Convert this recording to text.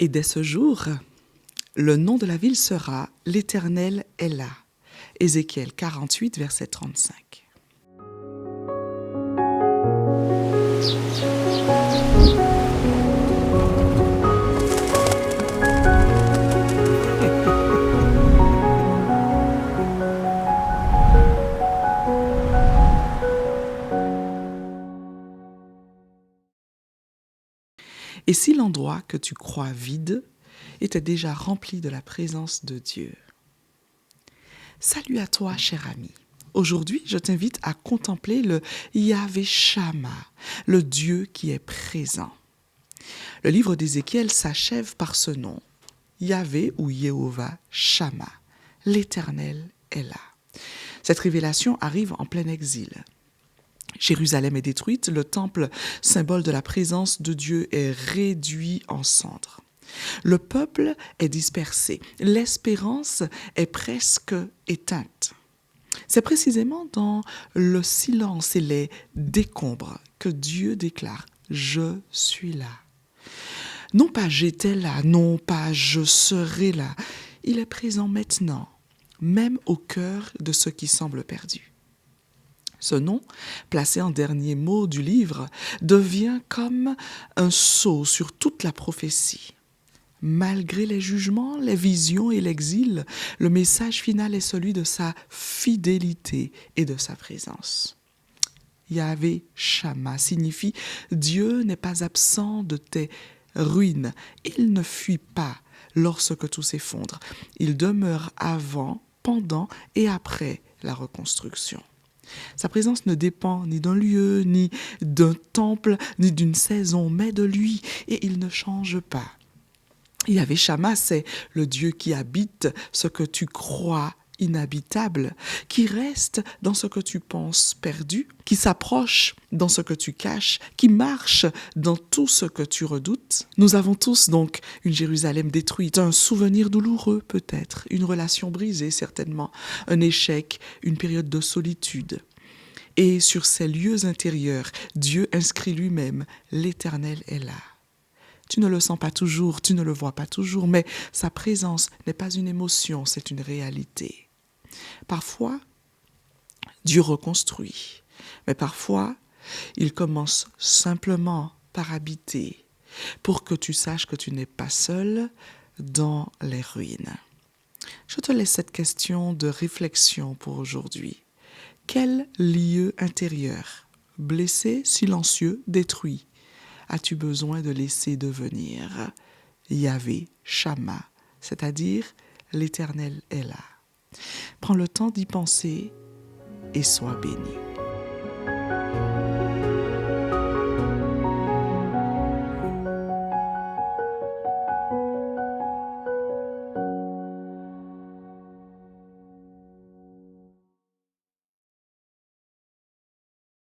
Et dès ce jour, le nom de la ville sera « L'Éternel est là ». Ézéchiel 48, verset 35. Et si l'endroit que tu crois vide était déjà rempli de la présence de Dieu? Salut à toi, cher ami. Aujourd'hui, je t'invite à contempler le Yahvé Shammah, le Dieu qui est présent. Le livre d'Ézéchiel s'achève par ce nom, Yahvé ou Yehovah Shammah, l'Éternel est là. Cette révélation arrive en plein exil. Jérusalem est détruite, le temple, symbole de la présence de Dieu, est réduit en cendres. Le peuple est dispersé, l'espérance est presque éteinte. C'est précisément dans le silence et les décombres que Dieu déclare « Je suis là ». Non pas « j'étais là », non pas « je serai là ». Il est présent maintenant, même au cœur de ce qui semble perdu. Ce nom, placé en dernier mot du livre, devient comme un sceau sur toute la prophétie. Malgré les jugements, les visions et l'exil, le message final est celui de sa fidélité et de sa présence. Yahvé Shammah signifie « Dieu n'est pas absent de tes ruines, il ne fuit pas lorsque tout s'effondre, il demeure avant, pendant et après la reconstruction ». Sa présence ne dépend ni d'un lieu, ni d'un temple, ni d'une saison, mais de lui, et il ne change pas. Yahvé Shammah, c'est le Dieu qui habite ce que tu crois inhabitable, qui reste dans ce que tu penses perdu, qui s'approche dans ce que tu caches, qui marche dans tout ce que tu redoutes. Nous avons tous donc une Jérusalem détruite, un souvenir douloureux peut-être, une relation brisée certainement, un échec, une période de solitude. Et sur ces lieux intérieurs, Dieu inscrit lui-même « L'Éternel est là ». Tu ne le sens pas toujours, tu ne le vois pas toujours, mais sa présence n'est pas une émotion, c'est une réalité. Parfois, Dieu reconstruit, mais parfois, il commence simplement par habiter, pour que tu saches que tu n'es pas seul dans les ruines. Je te laisse cette question de réflexion pour aujourd'hui. Quel lieu intérieur, blessé, silencieux, détruit, as-tu besoin de laisser devenir Yahvé Shammah, c'est-à-dire l'Éternel est là? Prends le temps d'y penser et sois béni.